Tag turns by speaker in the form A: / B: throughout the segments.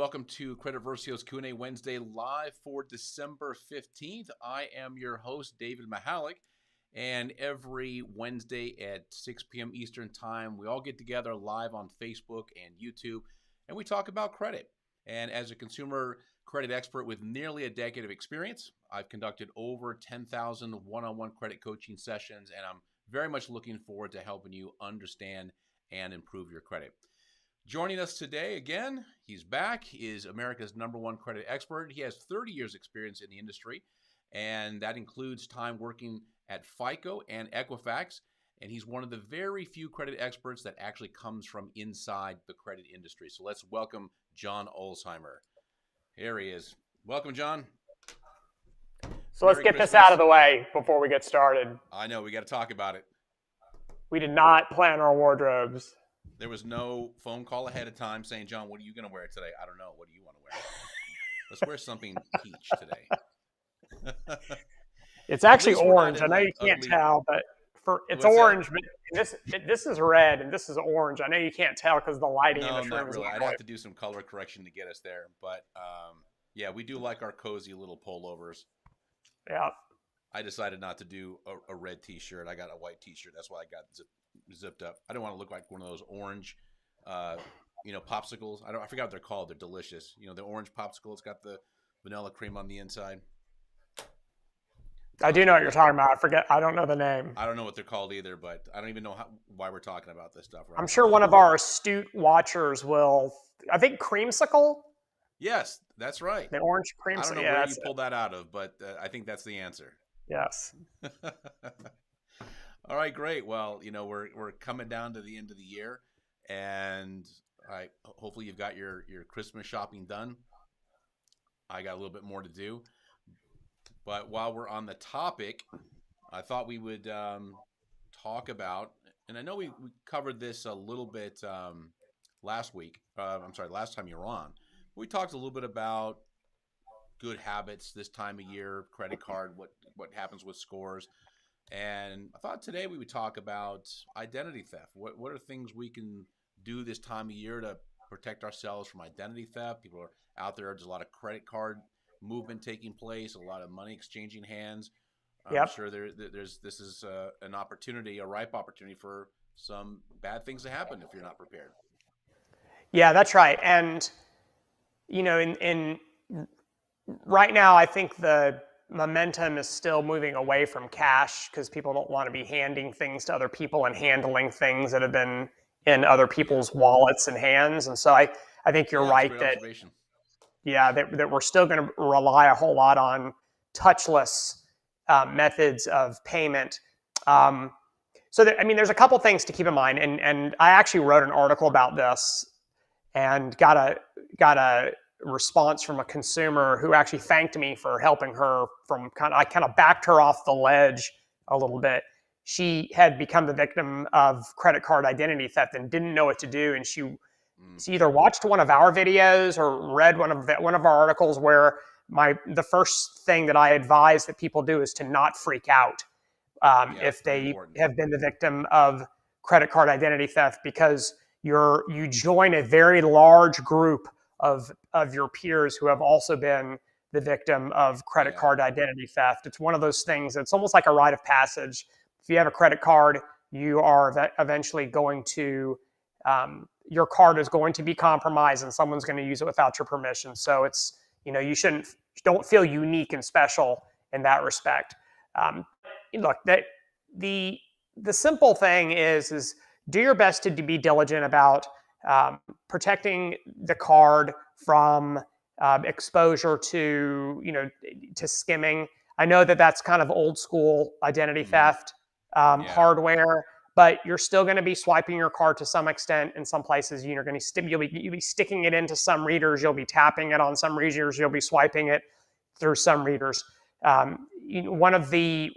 A: welcome to Credit Versio's Q&A Wednesday live for December 15th. I am your host, David Michalek, and every Wednesday at 6 p.m. Eastern Time, we all get together live on Facebook and YouTube, and we talk about credit. And as a consumer credit expert with nearly a decade of experience, I've conducted over 10,000 one-on-one credit coaching sessions, and I'm very much looking forward to helping you understand and improve your credit. Joining us today, again, he's back, is America's #1 credit expert. He has 30 years experience in the industry, and that includes time working at FICO and Equifax, and he's one of the very few credit experts that actually comes from inside the credit industry. So let's welcome John Ulzheimer. Here he is. Welcome, John.
B: So let's get this out of the way before we get started.
A: I know, we got to talk about it.
B: We did not plan our wardrobes.
A: There was no phone call ahead of time saying, John, what are you going to wear today? I don't know. What do you want to wear? Let's wear something peach today.
B: It's actually orange. I know you can't tell, but it's orange. But this is red and this is orange. I know you can't tell because the lighting in this room
A: not
B: is
A: really.
B: not
A: I'd
B: right.
A: have to do some color correction to get us there. But yeah, we do like our cozy little pullovers.
B: Yeah. I
A: decided not to do a red T-shirt. I got a white T-shirt. That's why I got zipped up. I don't want to look like one of those orange, popsicles. I forgot what they're called. They're delicious. The orange popsicle. It's got the vanilla cream on the inside.
B: I do know what you're talking about. I don't know the name.
A: I don't know what they're called either, but I don't even know why we're talking about this stuff. Right
B: I'm sure one of our astute watchers will. I think creamsicle.
A: Yes, that's right.
B: The orange creamsicle.
A: I don't know where you pulled that out of, but I think that's the answer.
B: Yes.
A: All right, great. Well, we're coming down to the end of the year, and hopefully you've got your Christmas shopping done. I got a little bit more to do, but while we're on the topic, I thought we would talk about, and I know we covered this a little bit last week. Last time you were on. We talked a little bit about good habits this time of year, credit card, what happens with scores. And I thought today we would talk about identity theft. What are things we can do this time of year to protect ourselves from identity theft? People are out there. There's a lot of credit card movement taking place, a lot of money exchanging hands. I'm sure this is an opportunity, a ripe opportunity for some bad things to happen if you're not prepared.
B: Yeah, that's right. And, in right now, I think the momentum is still moving away from cash because people don't want to be handing things to other people and handling things that have been in other people's wallets and hands. And so I think you're right that we're still going to rely a whole lot on touchless methods of payment. There's a couple things to keep in mind, and I actually wrote an article about this and got a response from a consumer who actually thanked me for helping her I kind of backed her off the ledge a little bit. She had become the victim of credit card identity theft and didn't know what to do. And she either watched one of our videos or read one of our articles where the first thing that I advise that people do is to not freak out if they have been the victim of credit card identity theft, because you join a very large group of your peers who have also been the victim of credit card identity theft. It's one of those things. It's almost like a rite of passage. If you have a credit card, you are eventually going to, your card is going to be compromised and someone's going to use it without your permission. So it's, don't feel unique and special in that respect. Look, the simple thing is do your best to be diligent about protecting the card from exposure to skimming. I know that that's kind of old school identity theft hardware, but you're still going to be swiping your card to some extent. In some places, you're going to you'll be sticking it into some readers. You'll be tapping it on some readers. You'll be swiping it through some readers. One of the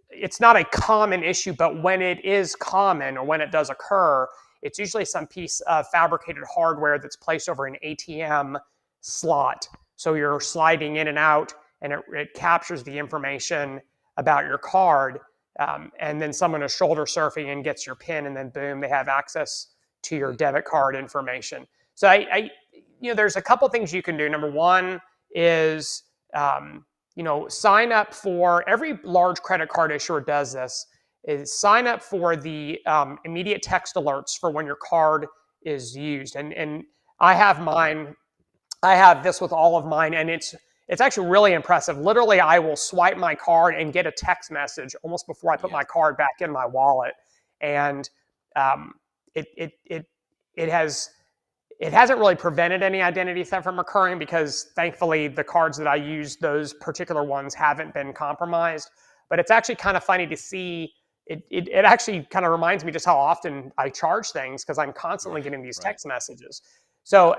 B: it's not a common issue, but when it is common or when it does occur, it's usually some piece of fabricated hardware that's placed over an ATM slot. So you're sliding in and out, and it captures the information about your card. And then someone is shoulder surfing and gets your PIN, and then boom, they have access to your debit card information. So there's a couple things you can do. Number one is, sign up for, every large credit card issuer does this, is sign up for the immediate text alerts for when your card is used. And I have mine, I have this with all of mine, and it's actually really impressive. Literally, I will swipe my card and get a text message almost before I put
A: Yeah.
B: my card back in my wallet. And um, it, it, it, it has, it hasn't really prevented any identity theft from occurring because thankfully the cards that I use, those particular ones, haven't been compromised. But it's actually kind of funny to see. It actually kind of reminds me just how often I charge things because I'm constantly getting these
A: Right.
B: text messages.
A: Yeah.
B: So,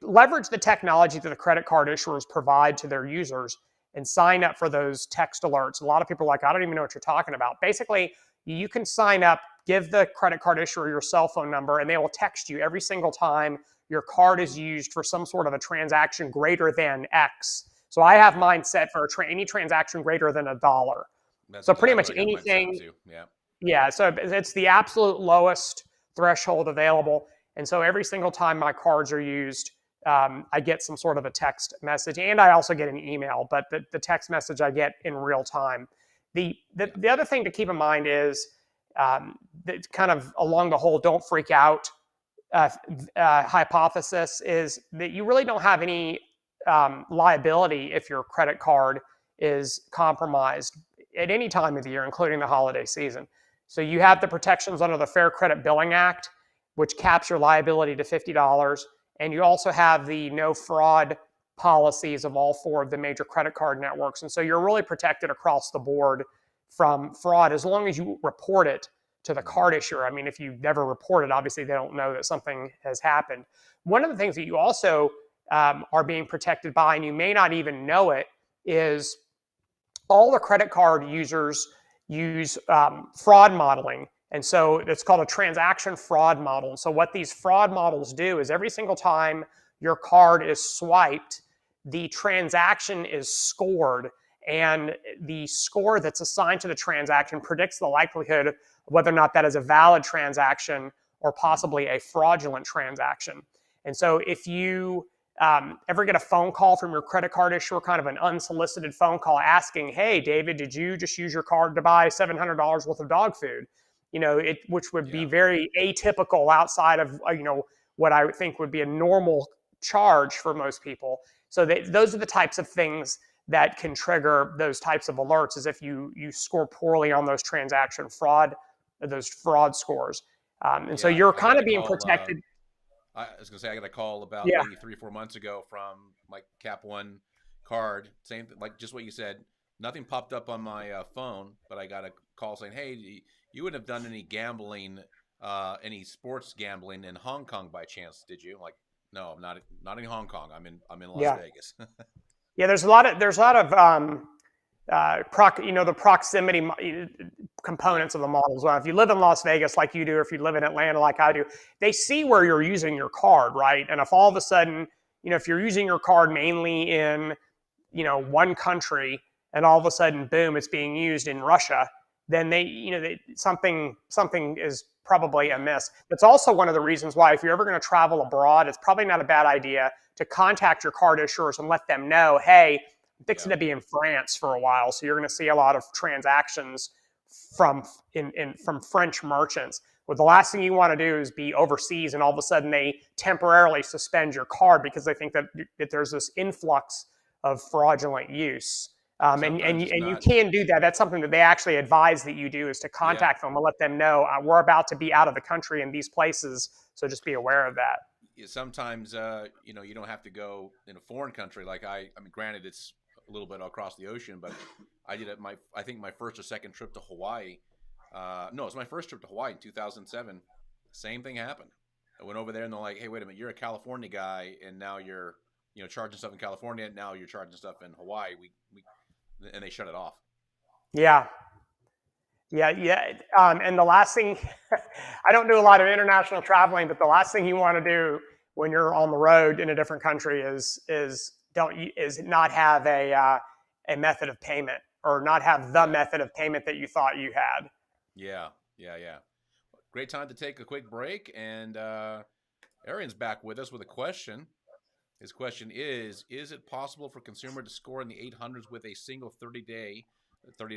B: leverage the technology that the credit card issuers provide to their users and sign up for those text alerts. A lot of people are like, I don't even know what you're talking about. Basically, you can sign up, give the credit card issuer your cell phone number, and they will text you every single time your card is used for some sort of a transaction greater than X. So I have
A: Yeah.
B: mine set for any transaction greater than $1.
A: That's
B: So pretty
A: exactly
B: much
A: what I got mine set
B: anything,
A: to. Yeah.
B: yeah. So it's the absolute lowest threshold available. And so every single time my cards are used, I get some sort of a text message, and I also get an email. But the text message I get in real time.
A: Yeah.
B: The other thing to keep in mind is that kind of along the whole "don't freak out" hypothesis is that you really don't have any liability if your credit card is compromised at any time of the year, including the holiday season. So you have the protections under the Fair Credit Billing Act, which caps your liability to $50. And you also have the no fraud policies of all four of the major credit card networks. And so you're really protected across the board from fraud as long as you report it to the
A: Hmm.
B: card issuer. I mean, if you never report it, obviously they don't know that something has happened. One of the things that you also are being protected by, and you may not even know it, is all the credit card users use fraud modeling. And so it's called a transaction fraud model. So what these fraud models do is every single time your card is swiped, the transaction is scored. And the score that's assigned to the transaction predicts the likelihood of whether or not that is a valid transaction or possibly a fraudulent transaction. And so if you ever get a phone call from your credit card issuer, kind of an unsolicited phone call asking, "Hey, David, did you just use your card to buy $700 worth of dog food?" Which would be
A: Yeah.
B: very atypical outside of what I would think would be a normal charge for most people. So those are the types of things that can trigger those types of alerts, is if you score poorly on those fraud scores, and so
A: Yeah.
B: you're
A: I
B: kind
A: got
B: of
A: a
B: being
A: call.
B: protected.
A: I was gonna say I got a call about
B: Yeah,
A: maybe 3 or 4 months ago from my Cap One card. Same, like just what you said. Nothing popped up on my phone, but I got a call saying, "Hey, you wouldn't have done any gambling, any sports gambling in Hong Kong by chance, did you?" I'm like, no, I'm not in Hong Kong. I'm in Las
B: yeah.
A: Vegas.
B: Yeah, there's a lot of the proximity
A: Yeah.
B: components of the models. Well, if you live in Las Vegas like you do, or if you live in Atlanta like I do, they see where you're using your card, right? And if all of a sudden, if you're using your card mainly in, one country, and all of a sudden, boom, it's being used in Russia, then something is probably
A: Yeah.
B: amiss. That's also one of the reasons why, if you're ever going to travel abroad, it's probably not a bad idea to contact your card issuers and let them know, hey, I'm fixing
A: Yeah.
B: to be in France for a while, so you're going to see a lot of transactions from from French merchants. Well, the last thing you want to do is be overseas and all of a sudden they temporarily suspend your card because they think that there's this influx of fraudulent use.
A: Sometimes it's
B: And you
A: not.
B: can do that. That's something that they actually advise that you do, is to
A: Yeah.
B: contact them and let them know, we're about to be out of the country in these places, so just be aware of that.
A: Sometimes you don't have to go in a foreign country. Like I mean, granted, it's a little bit across the ocean, but I did it. I think my first or second trip to Hawaii. No, it was my first trip to Hawaii in 2007. Same thing happened. I went over there and they're like, "Hey, wait a minute, you're a California guy, and now you're charging stuff in California. Now you're charging stuff in Hawaii. We and they shut it off."
B: Yeah, yeah. And the last thing, I don't do a lot of international traveling, but the last thing you want to do when you're on the road in a different country is not have a method of payment, or not have the
A: Yeah.
B: method of payment that you thought you had.
A: Yeah. Yeah. Yeah. Great time to take a quick break, and Arian's back with us with a question. His question is it possible for consumer to score in the 800s with a single 30-day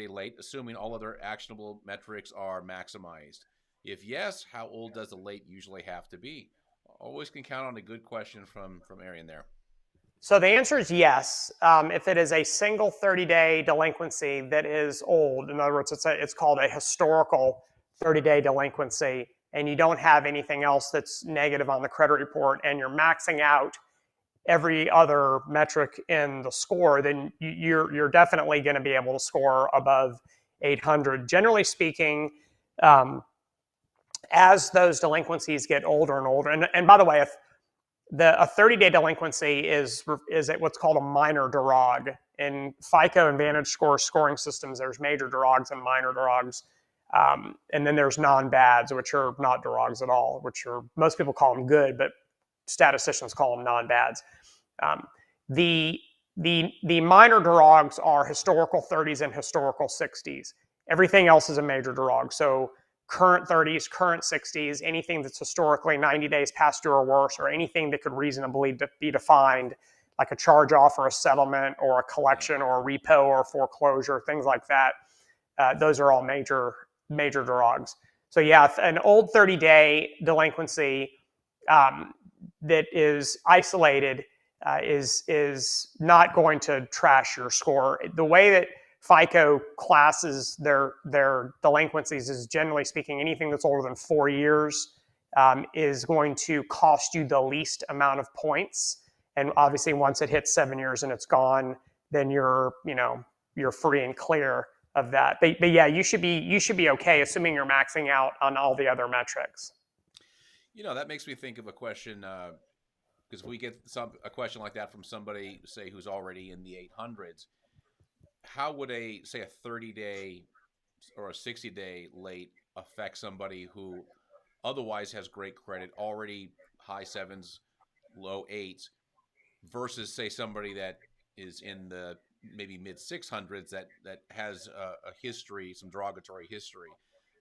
A: late, assuming all other actionable metrics are maximized? If yes, how old does the late usually have to be? Always can count on a good question from Arian there.
B: So the answer is yes. If it is a single 30-day delinquency that is old, in other words, it's called a historical 30-day delinquency, and you don't have anything else that's negative on the credit report, and you're maxing out every other metric in the score, then you're definitely going to be able to score above 800. Generally speaking, as those delinquencies get older and older, and by the way, if a 30-day delinquency is what's called a minor derog. In FICO and VantageScore scoring systems, there's major derogs and minor derogs. And then there's non-bads, which are not derogs at all, which are, most people call them good, but statisticians call them non-bads. The minor derogs are historical 30s and historical 60s. Everything else is a major derog. So current 30s, current 60s, anything that's historically 90 days past due or worse, or anything that could reasonably be defined, like a charge off or a settlement or a collection or a repo or foreclosure, things like that. Those are all major derogs. So yeah, an old 30-day delinquency that is isolated is not going to trash your score. The way that FICO classes their delinquencies is, generally speaking, anything that's older than 4 years is going to cost you the least amount of points. And obviously, once it hits 7 years and it's gone, then you're free and clear of that. But yeah, you should be okay, assuming you're maxing out on all the other metrics.
A: That makes me think of a question, because if we get a question like that from somebody, say, who's already in the 800s, how would a 30-day or a 60-day late affect somebody who otherwise has great credit, already high sevens, low eights, versus, say, somebody that is in the maybe mid 600s that has a history, some derogatory history?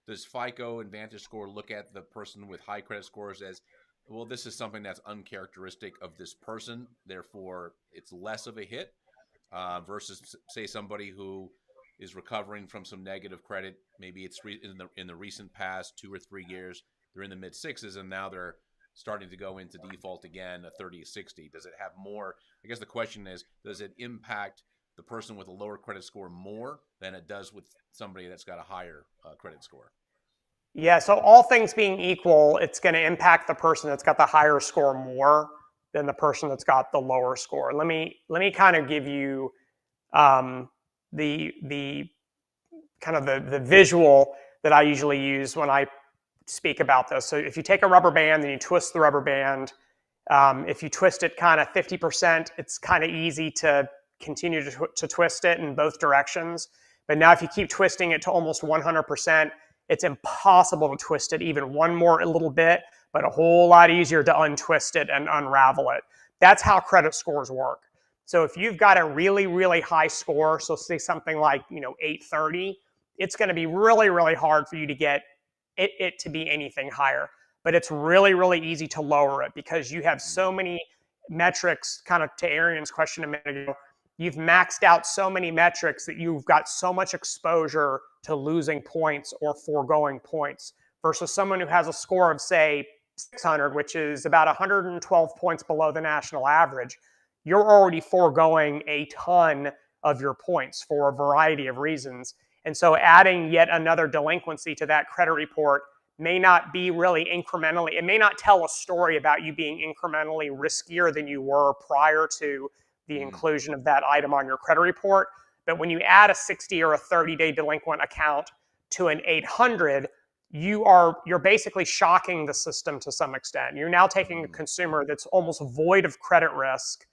A: Does FICO and VantageScore look at the person with high credit scores as, well, this is something that's uncharacteristic of this person, therefore it's less of a hit? Versus, say, somebody who is recovering from some negative credit, maybe it's in the recent past 2 or 3 years, they're in the mid sixes, and now they're starting to go into default again, a 30-60. Does it have more? I guess the question is, does it impact the person with a lower credit score more than it does with somebody that's got a higher credit score?
B: Yeah, so all things being equal, it's going to impact the person that's got the higher score more than the person that's got the lower score. Let me kind of give you the kind of the visual that I usually use when I speak about this. So if you take a rubber band and you twist the rubber band, if you twist it kind of 50%, it's kind of easy to continue to twist it in both directions. But now if you keep twisting it to almost 100%, it's impossible to twist it even one more little bit, but a whole lot easier to untwist it and unravel it. That's how credit scores work. So if you've got a really, really high score, so say something like 830, it's going to be really, really hard for you to get it to be anything higher. But it's really, really easy to lower it because you have so many metrics, kind of to Arian's question a minute ago, you've maxed out so many metrics that you've got so much exposure to losing points or foregoing points versus someone who has a score of, say, 600, which is about 112 points below the national average. You're already foregoing a ton of your points for a variety of reasons. And so adding yet another delinquency to that credit report may not be really incrementally, it may not tell a story about you being incrementally riskier than you were prior to the inclusion of that item on your credit report. But when you add a 60 or a 30-day delinquent account to an 800, you're basically shocking the system to some extent. You're now taking a consumer that's almost void of credit risk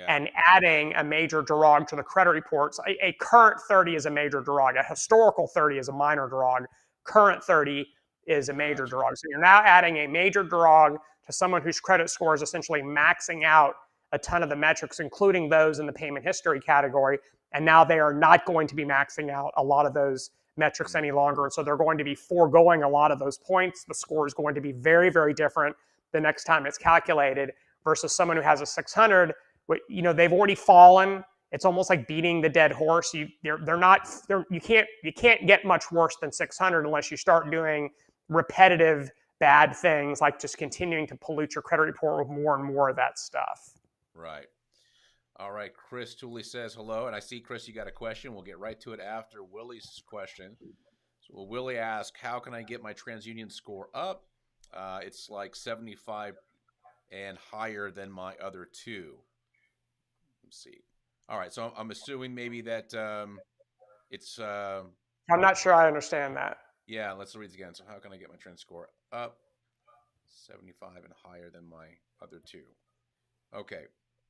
B: and adding a major derog to the credit reports. A current 30 is a major derog. A historical 30 is a minor derog. Current 30 is a major derog. So you're now adding a major derog to someone whose credit score is essentially maxing out a ton of the metrics, including those in the payment history category. And now they are not going to be maxing out a lot of those metrics any longer. And so they're going to be foregoing a lot of those points. The score is going to be very, very different the next time it's calculated. versus someone who has a 600, they've already fallen. It's almost like beating the dead horse. You can't get much worse than 600 unless you start doing repetitive bad things like just continuing to pollute your credit report with more and more of that stuff.
A: Right. All right. Chris Tooley says hello. And I see, Chris, you got a question. We'll get right to it after Willie's question. So Willie asks, how can I get my TransUnion score up? It's like 75 and higher than my other two. Let's see. All right. So I'm assuming maybe that it's...
B: I'm not sure I understand that.
A: Yeah, let's read it again. So how can I get my trend score up? 75 and higher than my other two. Okay.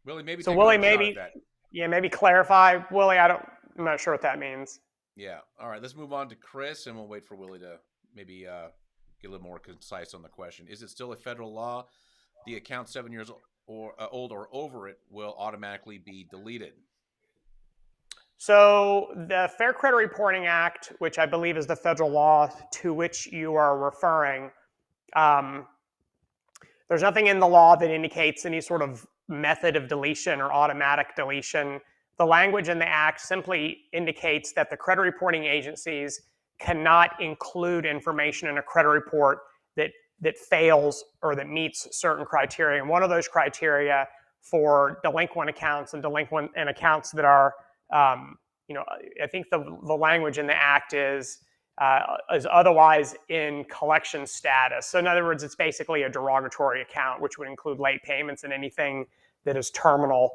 A: Willie, maybe
B: so
A: take
B: Willie,
A: a
B: maybe,
A: shot at that.
B: Yeah, maybe clarify. Willie, I'm not sure what that means.
A: Yeah. All right, let's move on to Chris, and we'll wait for Willie to maybe get a little more concise on the question. Is it still a federal law? The account 7 years old or over it will automatically be deleted.
B: So the Fair Credit Reporting Act, which I believe is the federal law to which you are referring, there's nothing in the law that indicates any sort of method of deletion or automatic deletion. The language in the act simply indicates that the credit reporting agencies cannot include information in a credit report that fails or that meets certain criteria. And one of those criteria for delinquent accounts and accounts that are, I think the language in the act is otherwise in collection status. So in other words, it's basically a derogatory account, which would include late payments and anything that is terminal.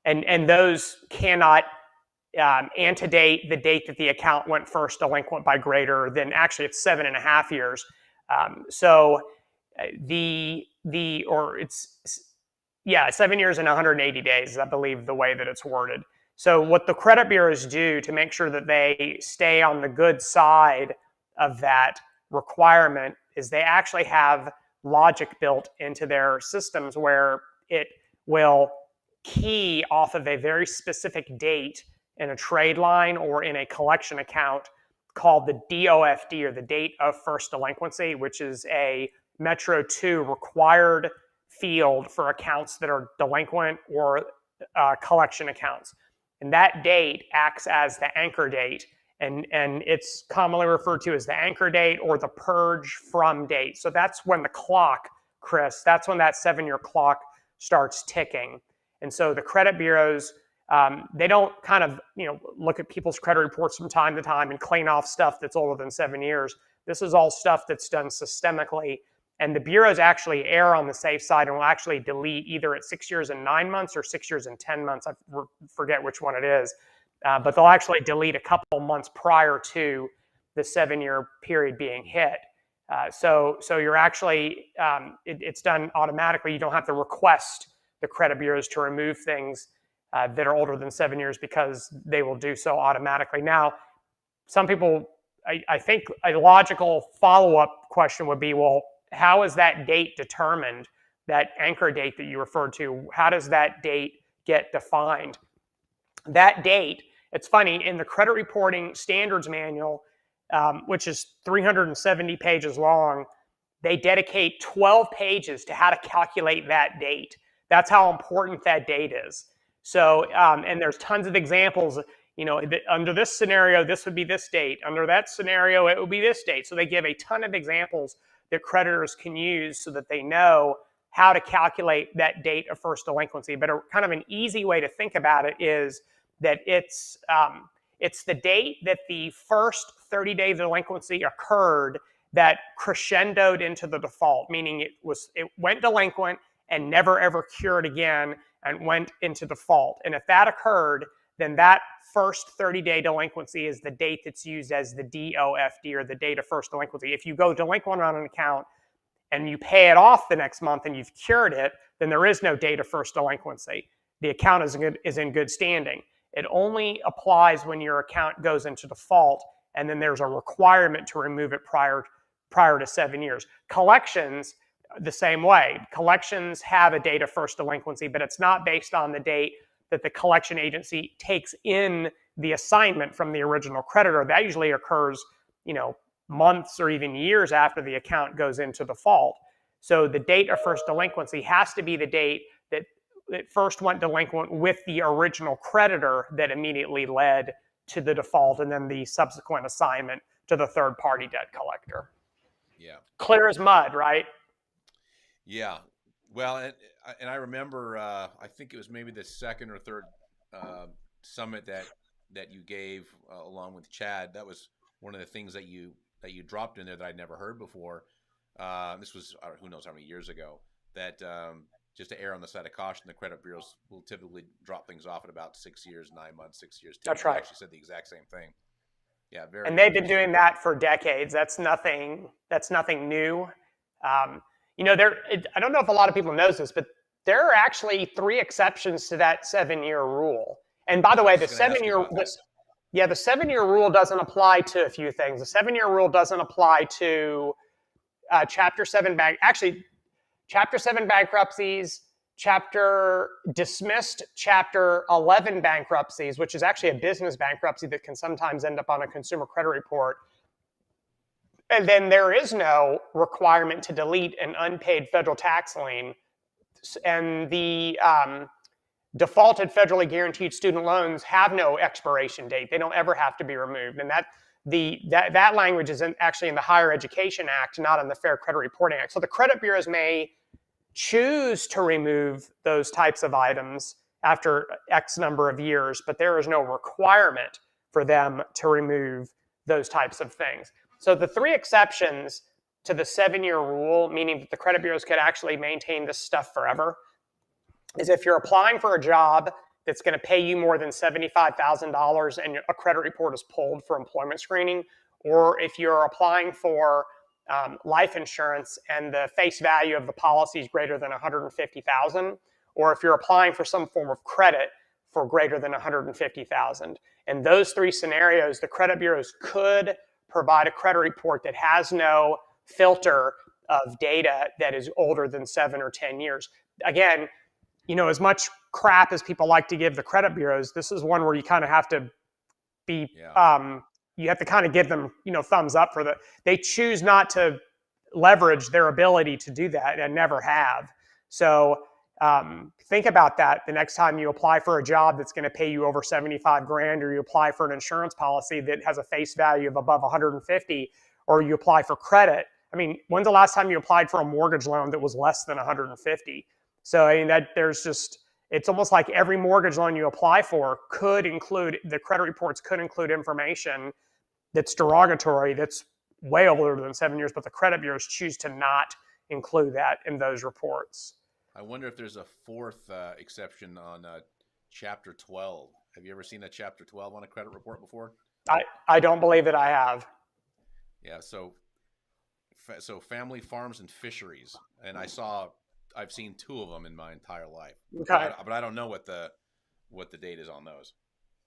B: And those cannot antedate the date that the account went first delinquent by greater than, actually it's 7.5 years. It's 7 years and 180 days, I believe the way that it's worded. So what the credit bureaus do to make sure that they stay on the good side of that requirement is they actually have logic built into their systems where it will key off of a very specific date in a trade line or in a collection account called the DOFD, or the date of first delinquency, which is a Metro 2 required field for accounts that are delinquent or collection accounts. And that date acts as the anchor date, and it's commonly referred to as the anchor date or the purge from date. So that's when the clock, Chris, that's when that 7-year clock starts ticking. And so the credit bureaus, they don't kind of look at people's credit reports from time to time and clean off stuff that's older than 7 years. This is all stuff that's done systemically. And the bureaus actually err on the safe side and will actually delete either at 6 years and 9 months or 6 years and 10 months. I forget which one it is. But they'll actually delete a couple months prior to the 7-year period being hit. So you're actually, it's done automatically. You don't have to request the credit bureaus to remove things that are older than 7 years because they will do so automatically. Now, some people, I think a logical follow-up question would be, well, how is that date determined, that anchor date that you referred to? How does that date get defined? That date, it's funny, in the credit reporting standards manual, which is 370 pages long, they dedicate 12 pages to how to calculate that date. That's how important that date is. So, and there's tons of examples, under this scenario, this would be this date. Under that scenario, it would be this date. So they give a ton of examples that creditors can use so that they know how to calculate that date of first delinquency. But kind of an easy way to think about it is that it's the date that the first 30-day delinquency occurred that crescendoed into the default, meaning it went delinquent and never ever cured again and went into default. And if that occurred, then that first 30-day delinquency is the date that's used as the DOFD, or the date of first delinquency. If you go delinquent on an account and you pay it off the next month and you've cured it, then there is no date of first delinquency. The account is in good standing. It only applies when your account goes into default, and then there's a requirement to remove it prior to 7 years. Collections, the same way. Collections have a date of first delinquency, but it's not based on the date that the collection agency takes in the assignment from the original creditor. That usually occurs, months or even years after the account goes into default. So the date of first delinquency has to be the date that it first went delinquent with the original creditor that immediately led to the default and then the subsequent assignment to the third party debt collector.
A: Yeah.
B: Clear as mud, right?
A: Yeah. Well, and I remember, I think it was maybe the second or third summit that you gave along with Chad. That was one of the things that you dropped in there that I'd never heard before. This was who knows how many years ago. That just to err on the side of caution, the credit bureaus will typically drop things off at about 6 years, 9 months, 6 years.
B: That's right.
A: You actually said the exact same thing. Yeah, very.
B: And they've been doing that for decades. That's nothing new. I don't know if a lot of people knows this, but there are actually 3 exceptions to that 7-year rule. And by the way, the 7-year, the 7-year rule doesn't apply to a few things. The 7-year rule doesn't apply to Chapter 7 Chapter 7 bankruptcies, dismissed Chapter 11 bankruptcies, which is actually a business bankruptcy that can sometimes end up on a consumer credit report. And then there is no requirement to delete an unpaid federal tax lien. And the defaulted federally guaranteed student loans have no expiration date. They don't ever have to be removed. And that language is actually in the Higher Education Act, not in the Fair Credit Reporting Act. So the credit bureaus may choose to remove those types of items after X number of years, but there is no requirement for them to remove those types of things. So the 3 exceptions to the 7-year rule, meaning that the credit bureaus could actually maintain this stuff forever, is if you're applying for a job that's going to pay you more than $75,000 and a credit report is pulled for employment screening, or if you're applying for life insurance and the face value of the policy is greater than $150,000, or if you're applying for some form of credit for greater than $150,000. In those 3 scenarios, the credit bureaus could provide a credit report that has no filter of data that is older than 7 or 10 years. Again, as much crap as people like to give the credit bureaus, this is one where you kind of have to be, you have to kind of give them, thumbs up for they choose not to leverage their ability to do that and never have. So think about that the next time you apply for a job that's going to pay you over 75 grand, or you apply for an insurance policy that has a face value of above 150, or you apply for credit. I mean, when's the last time you applied for a mortgage loan that was less than 150? So it's almost like every mortgage loan you apply for the credit reports could include information that's derogatory, that's way older than 7 years, but the credit bureaus choose to not include that in those reports.
A: I wonder if there's a 4th exception on Chapter 12. Have you ever seen a Chapter 12 on a credit report before?
B: I don't believe that I have.
A: Yeah, so family farms and fisheries, and I've seen 2 of them in my entire life.
B: Okay.
A: But I don't know what the date is on those.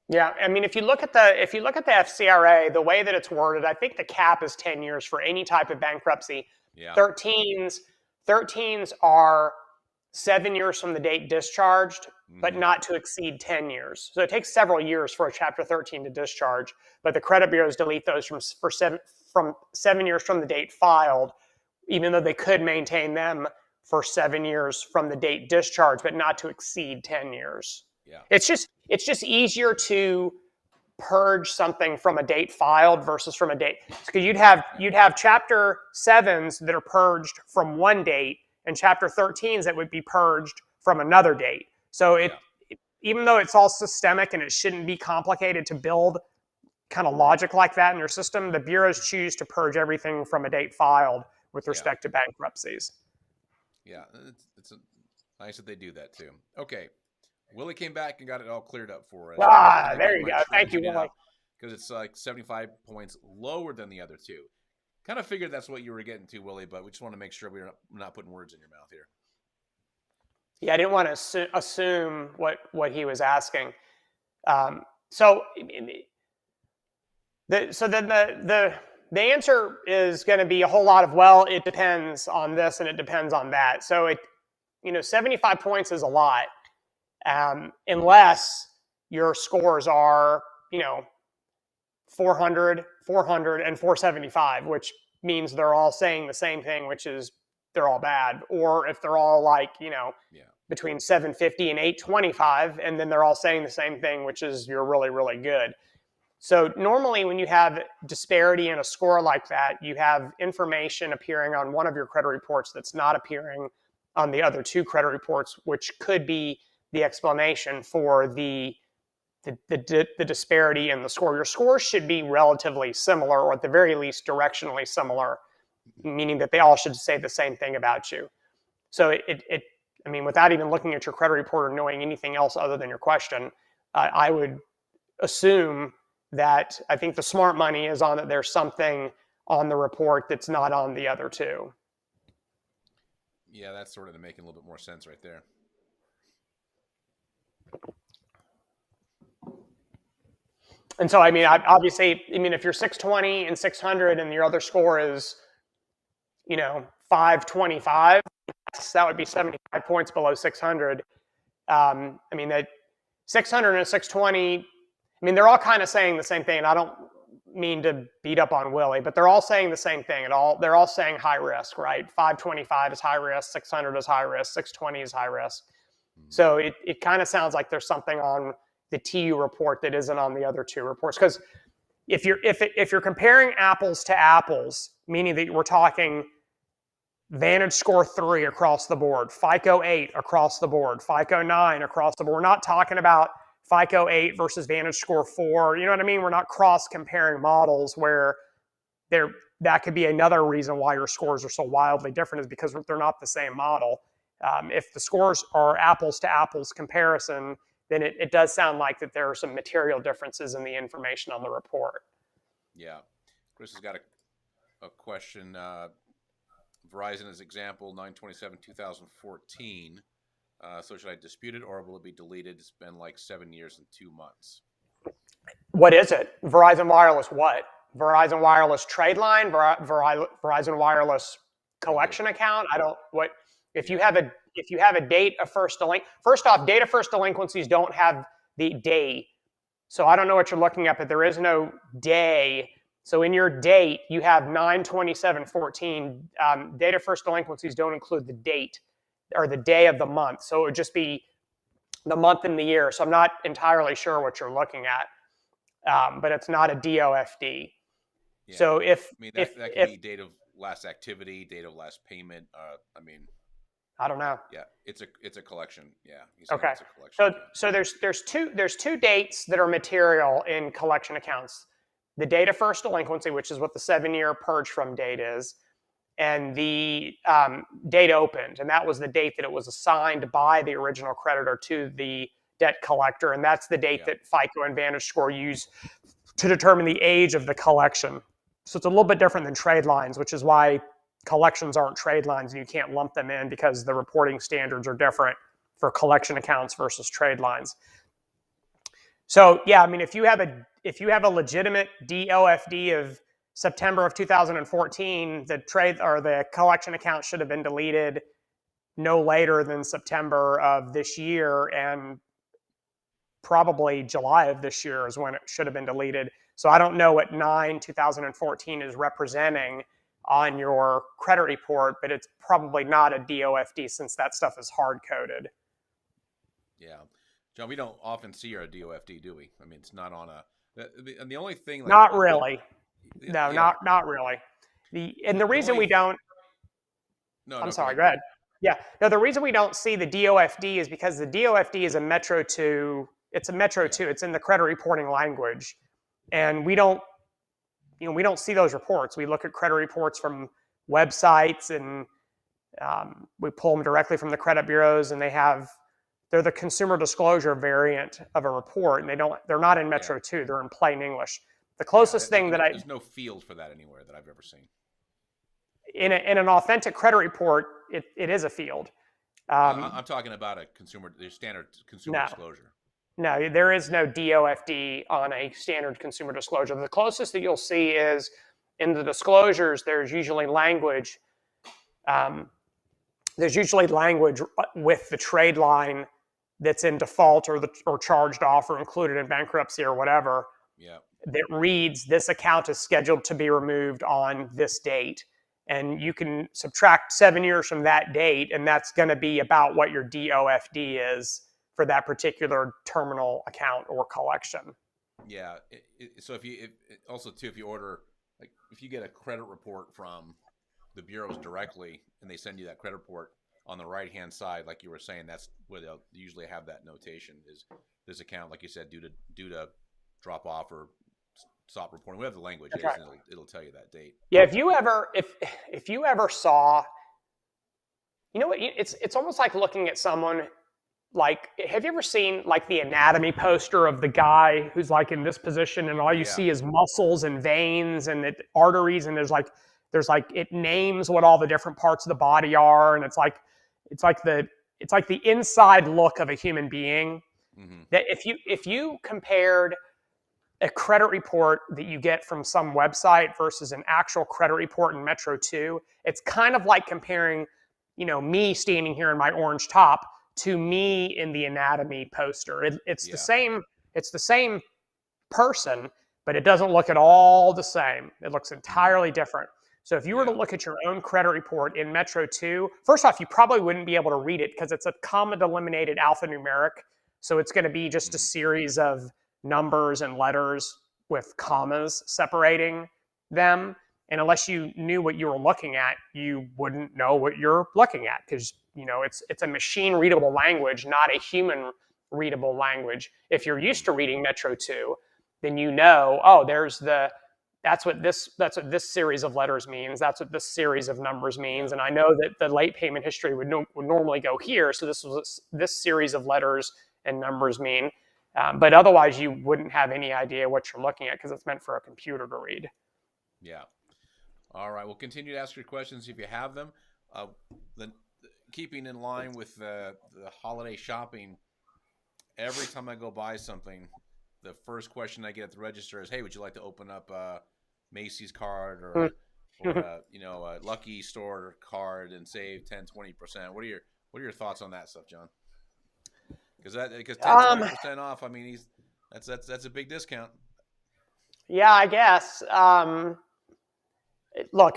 B: Yeah, I mean, if you look at the FCRA, the way that it's worded, I think the cap is 10 years for any type of bankruptcy.
A: Yeah.
B: 13s are 7 years from the date discharged, but not to exceed 10 years. So it takes several years for a Chapter 13 to discharge, but the credit bureaus delete those from 7 years from the date filed, even though they could maintain them for 7 years from the date discharged, but not to exceed 10 years.
A: Yeah.
B: It's just easier to purge something from a date filed versus from a date, because you'd have Chapter 7s that are purged from one date and Chapter 13s that would be purged from another date. So even though it's all systemic and it shouldn't be complicated to build kind of logic like that in your system, the bureaus choose to purge everything from a date filed with respect to bankruptcies.
A: Yeah, it's nice that they do that too. Okay. Willie came back and got it all cleared up for us.
B: There you go. Thank you, Willie.
A: Because it's like 75 points lower than the other 2. Kind of figured that's what you were getting to, Willie, but we just want to make sure we're not putting words in your mouth here.
B: Yeah, I didn't want to assume what he was asking. So the answer is going to be a whole lot of, well, it depends on this and it depends on that. So 75 points is a lot. Unless your scores are, 400, 400, and 475, which means they're all saying the same thing, which is they're all bad, or if they're all like,
A: Yeah.
B: between 750 and 825, and then they're all saying the same thing, which is you're really, really good. So normally when you have disparity in a score like that, you have information appearing on one of your credit reports that's not appearing on the other two credit reports, which could be the explanation for the disparity in the score. Your scores should be relatively similar, or at the very least directionally similar, meaning that they all should say the same thing about you. So I mean, without even looking at your credit report or knowing anything else other than your question, I would assume that I think the smart money is on that there's something on the report that's not on the other two.
A: Yeah, that's sort of making a little bit more sense right there.
B: And so, I mean, obviously, if you're 620 and 600 and your other score is, 525, that would be 75 points below 600. I mean, that 600 and 620, they're all kind of saying the same thing. And I don't mean to beat up on Willie, but they're all saying the same thing. They're all saying high risk, right? 525 is high risk, 600 is high risk, 620 is high risk. So it kind of sounds like there's something on the TU report that isn't on the other two reports. Because if you're comparing apples to apples, meaning that we're talking Vantage Score 3 across the board, FICO 8 across the board, FICO 9 across the board. We're not talking about FICO 8 versus Vantage Score 4. You know what I mean? We're not cross-comparing models where that could be another reason why your scores are so wildly different, is because they're not the same model. If the scores are apples to apples comparison, then it does sound like that there are some material differences in the information on the report.
A: Yeah. Chris has got a question. Verizon as example, 9/27/2014. So should I dispute it, or will it be deleted? It's been like 7 years and 2 months.
B: What is it? Verizon Wireless what? Verizon Wireless trade line? Verizon Wireless collection account? If you have a date of first delinquency. First off, date of first delinquencies don't have the day. So I don't know what you're looking at, but there is no day. So in your date, you have 9/27/14. Date of first delinquencies don't include the date or the day of the month. So it would just be the month and the year. So I'm not entirely sure what you're looking at, but it's not a DOFD.
A: Yeah.
B: So
A: that could be date of last activity, date of last payment.
B: I don't know.
A: Yeah, it's a collection. Yeah.
B: Okay.
A: It's a collection
B: so there's two dates that are material in collection accounts: the date of first delinquency, which is what the 7-year purge from date is, and the date opened, and that was the date that it was assigned by the original creditor to the debt collector, and that's the date that FICO and Vantage Score use to determine the age of the collection. So it's a little bit different than trade lines, which is why collections aren't trade lines, and you can't lump them in because the reporting standards are different for collection accounts versus trade lines. So yeah, if you have a legitimate DOFD of September of 2014, the trade or the collection account should have been deleted no later than September of this year, and probably July of this year is when it should have been deleted. So I don't know what 9/2014 is representing on your credit report, but it's probably not a DOFD since that stuff is hard-coded.
A: Yeah. John, we don't often see our DOFD, do we? It's not on and the only thing...
B: Not really. No, not really. The reason we don't...
A: No,
B: I'm sorry, go ahead. Yeah. No, the reason we don't see the DOFD is because the DOFD is a Metro 2. It's a Metro 2. It's in the credit reporting language. And we don't see those reports. We look at credit reports from websites, and we pull them directly from the credit bureaus, and they're the consumer disclosure variant of a report, and they're not in Metro 2. They're in plain English. The closest thing
A: there's no field for that anywhere that I've ever seen.
B: In an authentic credit report, it is a field.
A: I'm talking about the standard consumer disclosure.
B: No, there is no DOFD on a standard consumer disclosure. The closest that you'll see is in the disclosures, there's usually language. There's usually language with the trade line that's in default or charged off or included in bankruptcy or whatever.
A: Yeah.
B: That reads, this account is scheduled to be removed on this date. And you can subtract 7 years from that date, and that's going to be about what your DOFD is for that particular terminal account or collection.
A: Yeah. So if you order, like, if you get a credit report from the bureaus directly and they send you that credit report, on the right hand side, like you were saying, that's where they'll usually have that notation, is this account, like you said, due to drop off or stop reporting, whatever the language is,
B: Right.
A: and it'll tell you that date.
B: Yeah, if you ever saw, you know what, it's almost like looking at someone. Like, have you ever seen like the anatomy poster of the guy who's like in this position and all you
A: Yeah.
B: see is muscles and veins and arteries, and there's like it names what all the different parts of the body are, and it's like the inside look of a human being.
A: Mm-hmm.
B: That if you compared a credit report that you get from some website versus an actual credit report in Metro 2, it's kind of like comparing, me standing here in my orange top to me in the anatomy poster. It's the same. It's the same person, but it doesn't look at all the same. It looks entirely different. So if you were to look at your own credit report in Metro 2, first off, you probably wouldn't be able to read it because it's a comma delimited alphanumeric. So it's going to be just a series of numbers and letters with commas separating them. And unless you knew what you were looking at, you wouldn't know what you're looking at, because it's a machine readable language, not a human readable language. If you're used to reading Metro 2, then that's what this series of letters means. That's what this series of numbers means. And I know that the late payment history would normally go here. So this series of letters and numbers mean. But otherwise, you wouldn't have any idea what you're looking at because it's meant for a computer to read.
A: Yeah. All right. We'll continue to ask your questions if you have them. Keeping in line with the holiday shopping, every time I go buy something, the first question I get at the register is, "Hey, would you like to open up a Macy's card or a Lucky Store card and save 10-20%?" What are your thoughts on that stuff, John? Because 10-20% off, I mean, that's a big discount.
B: Yeah, I guess. Look,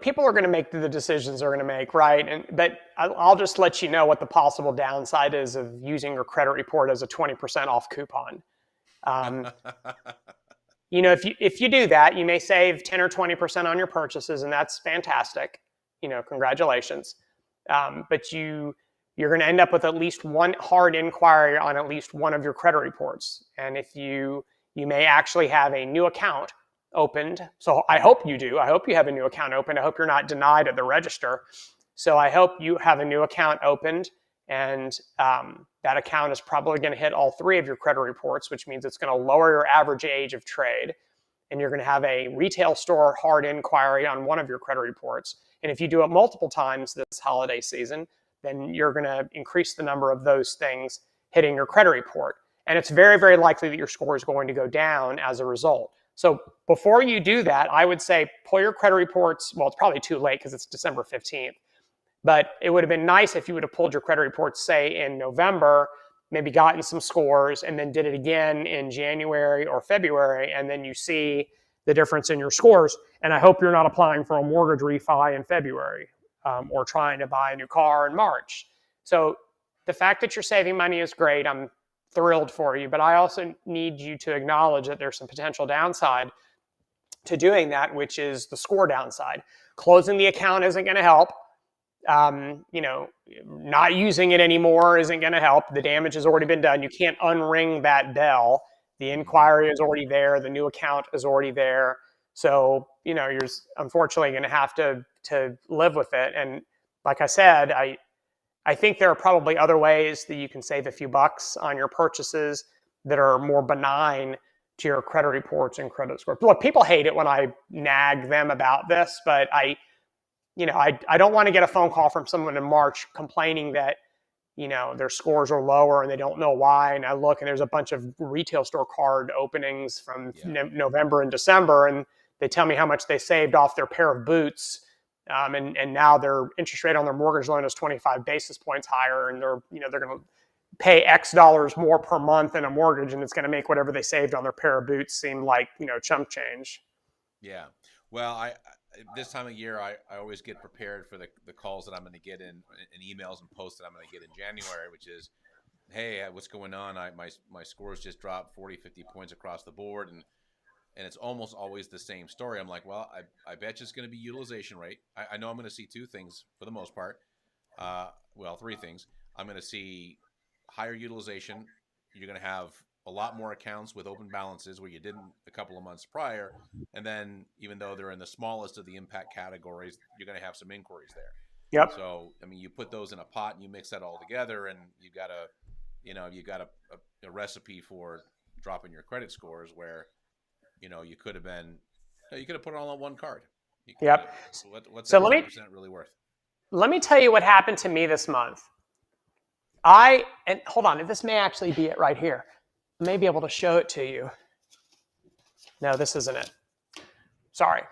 B: people are going to make the decisions they're going to make, right? But I'll just let you know what the possible downside is of using your credit report as a 20% off coupon. If you do that, you may save 10 or 20% on your purchases, and that's fantastic. Congratulations. But you're going to end up with at least one hard inquiry on at least one of your credit reports, and if you may actually have a new account opened. So I hope you do. I hope you have a new account opened. I hope you're not denied at the register. So I hope you have a new account opened, and that account is probably going to hit all three of your credit reports, which means it's going to lower your average age of trade, and you're going to have a retail store hard inquiry on one of your credit reports. And if you do it multiple times this holiday season, then you're going to increase the number of those things hitting your credit report. And it's very, very likely that your score is going to go down as a result. So before you do that, I would say pull your credit reports. Well, it's probably too late because it's December 15th. But it would have been nice if you would have pulled your credit reports, say, in November, maybe gotten some scores, and then did it again in January or February, and then you see the difference in your scores. And I hope you're not applying for a mortgage refi in February or trying to buy a new car in March. So the fact that you're saving money is great. I'm thrilled for you, but I also need you to acknowledge that there's some potential downside to doing that, which is the score downside. Closing the account isn't going to help. Not using it anymore isn't going to help. The damage has already been done. You can't unring that bell. The inquiry is already there. The new account is already there. So, you're unfortunately going to have to live with it. And like I said, I think there are probably other ways that you can save a few bucks on your purchases that are more benign to your credit reports and credit scores. Look, people hate it when I nag them about this, but I don't want to get a phone call from someone in March complaining that, their scores are lower and they don't know why. And I look and there's a bunch of retail store card openings from November and December, and they tell me how much they saved off their pair of boots. And now their interest rate on their mortgage loan is 25 basis points higher, and they're going to pay X dollars more per month in a mortgage, and it's going to make whatever they saved on their pair of boots seem like, chump change.
A: Yeah. Well, I this time of year, I always get prepared for the calls that I'm going to get in emails and posts that I'm going to get in January, which is, hey, what's going on? My scores just dropped 40, 50 points across the board, and it's almost always the same story. I'm like, well, I bet you it's going to be utilization rate. I know I'm going to see two things for the most part. Well, three things. I'm going to see higher utilization. You're going to have a lot more accounts with open balances where you didn't a couple of months prior. And then even though they're in the smallest of the impact categories, you're going to have some inquiries there.
B: Yep.
A: So, I mean, you put those in a pot and you mix that all together, and you got a recipe for dropping your credit scores where, you could have put it all on one card.
B: Yep.
A: What's
B: So
A: that 10% really worth?
B: Let me tell you what happened to me this month. And hold on, this may actually be it right here. I may be able to show it to you. No, this isn't it. Sorry.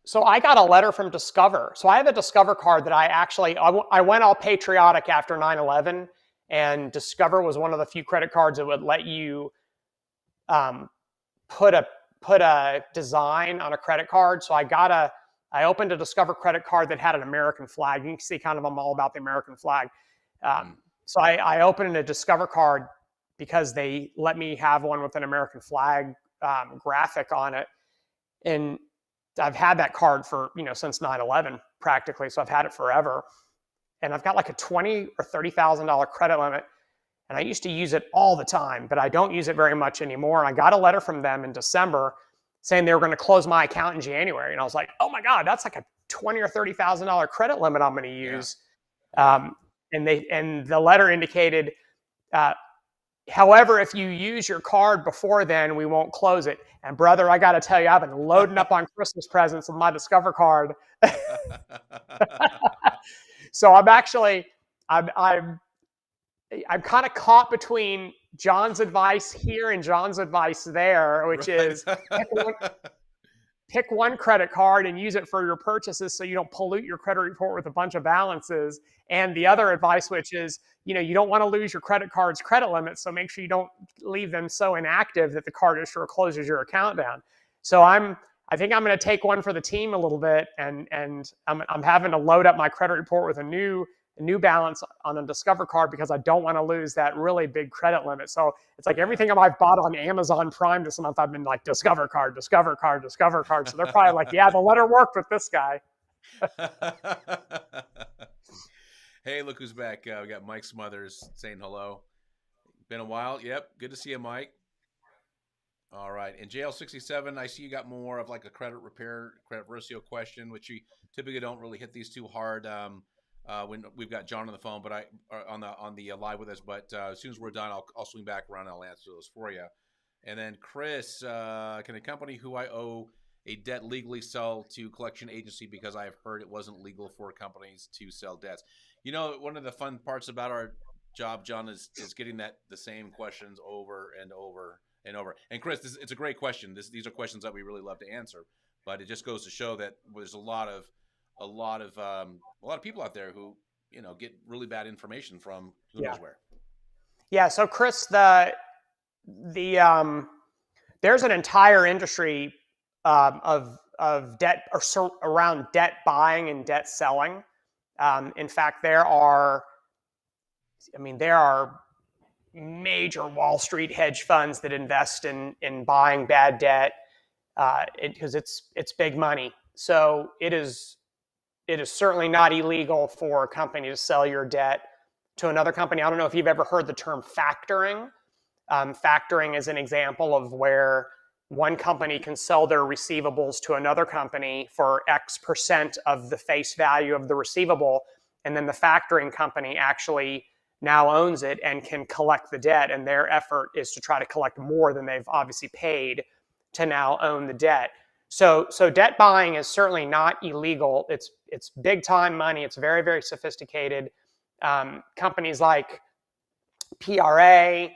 B: So I got a letter from Discover. So I have a Discover card that I went all patriotic after 9/11, and Discover was one of the few credit cards that would let you put a design on a credit card. So I opened a Discover credit card that had an American flag. You can see kind of I'm all about the American flag. So I opened a Discover card because they let me have one with an American flag graphic on it. And I've had that card for, since 9/11 practically. So I've had it forever. And I've got like a $20,000 or $30,000 credit limit. And I used to use it all the time, but I don't use it very much anymore. And I got a letter from them in December saying they were going to close my account in January. And I was like, oh my God, that's like a $20,000 or $30,000 credit limit I'm going to use. Yeah. And the letter indicated, however, if you use your card before then, we won't close it. And brother, I got to tell you, I've been loading up on Christmas presents with my Discover card. So I'm kind of caught between John's advice here and John's advice there, which is pick one credit card and use it for your purchases so you don't pollute your credit report with a bunch of balances. And the other advice, which is, you don't want to lose your credit card's credit limit, so make sure you don't leave them so inactive that the card issuer closes your account down. So I think I'm going to take one for the team a little bit, and I'm having to load up my credit report with a new balance on a Discover card because I don't want to lose that really big credit limit. So it's like everything I've bought on Amazon Prime this month, I've been like Discover card, Discover card, Discover card. So they're probably like, yeah, the letter worked with this guy.
A: Hey, look who's back. We got Mike Smothers saying hello. Been a while. Yep. Good to see you, Mike. All right. And JL67, I see you got more of like a credit Versio question, which you typically don't really hit these too hard when we've got John on the phone, but on the live with us. But as soon as we're done, I'll swing back around and I'll answer those for you. And then Chris, can a company who I owe a debt legally sell to collection agency because I have heard it wasn't legal for companies to sell debts? One of the fun parts about our job, John, is getting the same questions over and over and over. And Chris, it's a great question. These are questions that we really love to answer, but it just goes to show that there's a lot of people out there who get really bad information from who knows where.
B: Yeah. So Chris, there's an entire industry of debt or around debt buying and debt selling. In fact, there are major Wall Street hedge funds that invest in buying bad debt because it's big money. So it is certainly not illegal for a company to sell your debt to another company. I don't know if you've ever heard the term factoring. Factoring is an example of where one company can sell their receivables to another company for X percent of the face value of the receivable. And then the factoring company actually now owns it and can collect the debt. And their effort is to try to collect more than they've obviously paid to now own the debt. So debt buying is certainly not illegal. It's big time money. It's very, very sophisticated. Companies like PRA,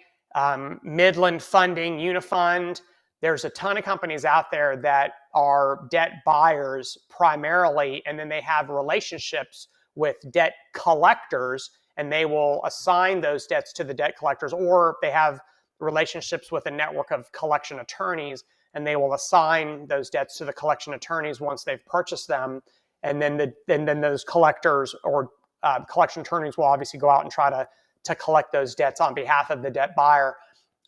B: Midland Funding, Unifund, there's a ton of companies out there that are debt buyers primarily, and then they have relationships with debt collectors, and they will assign those debts to the debt collectors, or they have relationships with a network of collection attorneys, and they will assign those debts to the collection attorneys once they've purchased them. And then those collectors or collection attorneys will obviously go out and try to collect those debts on behalf of the debt buyer.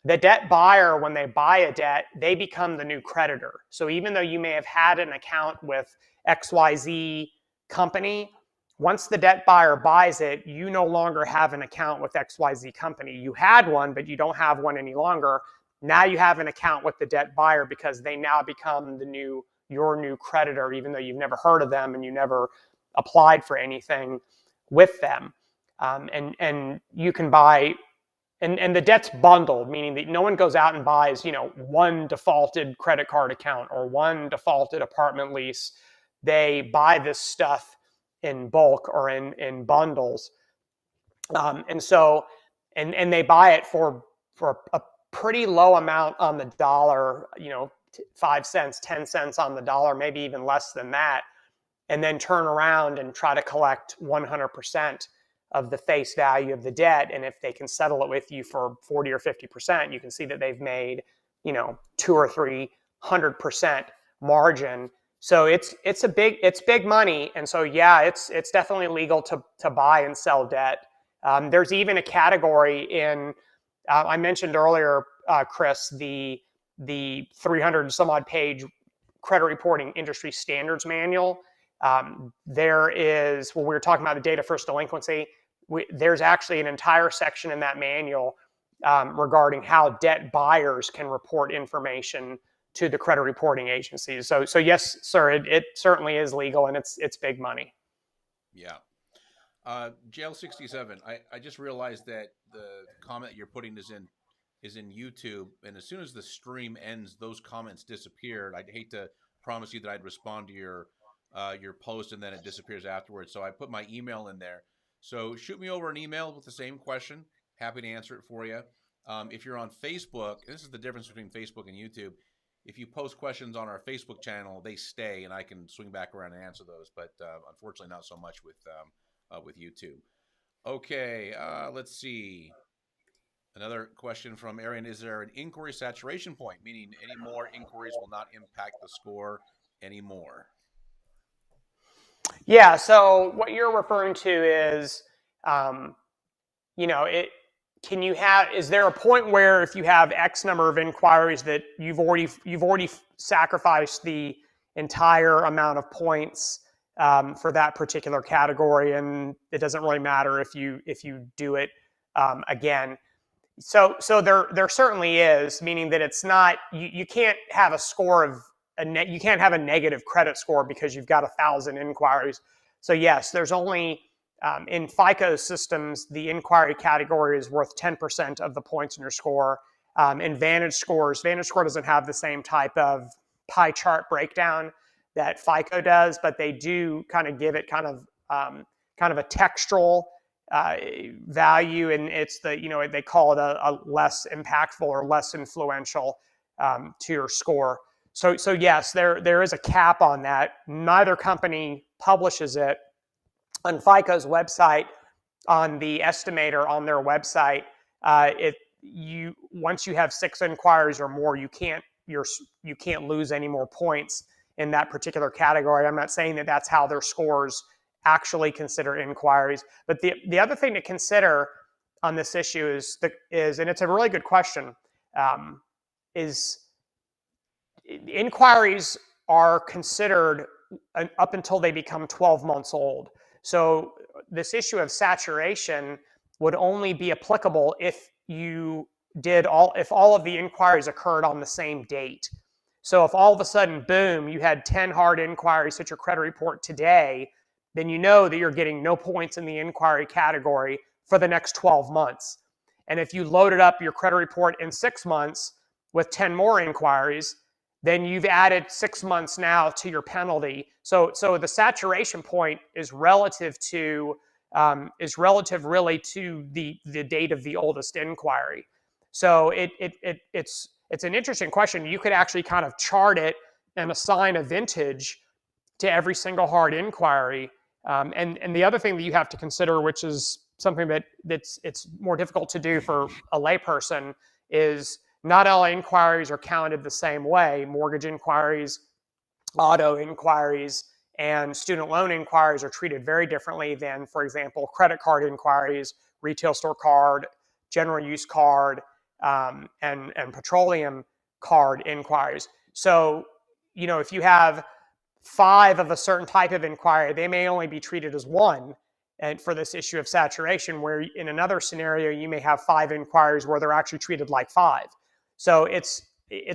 B: The debt buyer, when they buy a debt, they become the new creditor. So even though you may have had an account with XYZ company, once the debt buyer buys it, you no longer have an account with XYZ company. You had one, but you don't have one any longer. Now you have an account with the debt buyer because they now become your new creditor, even though you've never heard of them and you never applied for anything with them. And you can buy, and the debt's bundled, meaning that no one goes out and buys, one defaulted credit card account or one defaulted apartment lease. They buy this stuff in bulk or in bundles. And they buy it for a pretty low amount on the dollar, 5 cents, 10 cents on the dollar, maybe even less than that, and then turn around and try to collect 100% of the face value of the debt. And if they can settle it with you for 40 or 50%, you can see that they've made, 200 or 300% margin. So it's big money. And so, yeah, it's definitely legal to buy and sell debt. There's even a category in, I mentioned earlier, Chris, the 300 some odd page credit reporting industry standards manual. There is, when we were talking about the data first delinquency, there's actually an entire section in that manual regarding how debt buyers can report information to the credit reporting agencies. So yes, sir, it certainly is legal, and it's big money.
A: Yeah. Jail 67. I just realized that the comment you're putting is in YouTube, and as soon as the stream ends, those comments disappeared. I'd hate to promise you that I'd respond to your post and then it disappears afterwards. So I put my email in there. So shoot me over an email with the same question. Happy to answer it for you. If you're on Facebook, this is the difference between Facebook and YouTube. If you post questions on our Facebook channel, they stay, and I can swing back around and answer those. But unfortunately, not so much with YouTube. Okay, let's see. Another question from Arian: is there an inquiry saturation point, meaning any more inquiries will not impact the score anymore?
B: Yeah. So what you're referring to is, is there a point where if you have X number of inquiries that you've already sacrificed the entire amount of points for that particular category, and it doesn't really matter if you do it again? So there certainly is, meaning that it's not, you can't have a score of you can't have a negative credit score because you've got 1,000 inquiries. So yes, there's only in FICO systems, the inquiry category is worth 10% of the points in your score. In Vantage Score doesn't have the same type of pie chart breakdown that FICO does, but they do kind of give it kind of a textural value, and it's they call it a less impactful or less influential to your score. So yes, there is a cap on that. Neither company publishes it. On FICO's website, on the estimator on their website, once you have 6 inquiries or more, you can't lose any more points in that particular category. I'm not saying that that's how their scores actually consider inquiries, but the other thing to consider on this issue is and it's a really good question, is inquiries are considered up until they become 12 months old. So this issue of saturation would only be applicable if all of the inquiries occurred on the same date. So if all of a sudden, boom, you had 10 hard inquiries hit your credit report today, then you know that you're getting no points in the inquiry category for the next 12 months. And if you loaded up your credit report in 6 months with 10 more inquiries, then you've added 6 months now to your penalty. So the saturation point is relative really to the date of the oldest inquiry. So it's an interesting question. You could actually kind of chart it and assign a vintage to every single hard inquiry. And the other thing that you have to consider, which is something it's more difficult to do for a layperson is not all inquiries are counted the same way. Mortgage inquiries, auto inquiries, and student loan inquiries are treated very differently than, for example, credit card inquiries, retail store card, general use card, and petroleum card inquiries. So, if you have 5 of a certain type of inquiry, they may only be treated as one. And for this issue of saturation, where in another scenario, you may have 5 inquiries where they're actually treated like 5. So it's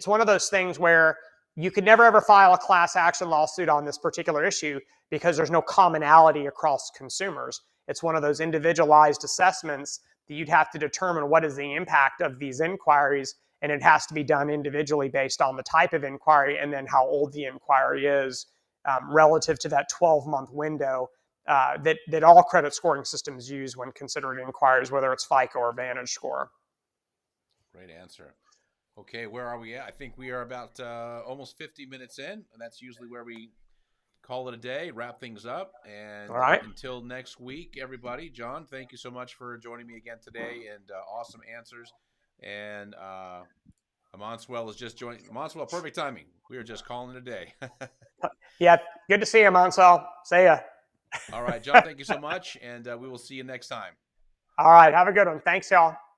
B: one of those things where you could never ever file a class action lawsuit on this particular issue because there's no commonality across consumers. It's one of those individualized assessments that you'd have to determine what is the impact of these inquiries, and it has to be done individually based on the type of inquiry and then how old the inquiry is, relative to that 12-month window that all credit scoring systems use when considering inquiries, whether it's FICO or Vantage Score.
A: Great answer. Okay, where are we at? I think we are about almost 50 minutes in, and that's usually where we call it a day, wrap things up. And
B: All right.
A: until next week, everybody, John, thank you so much for joining me again today, and awesome answers. And Amanswell is just joining. Amanswell, perfect timing. We are just calling it a day.
B: Yeah, good to see you, Amanswell. See ya.
A: All right, John, thank you so much, and we will see you next time.
B: All right, have a good one. Thanks, y'all.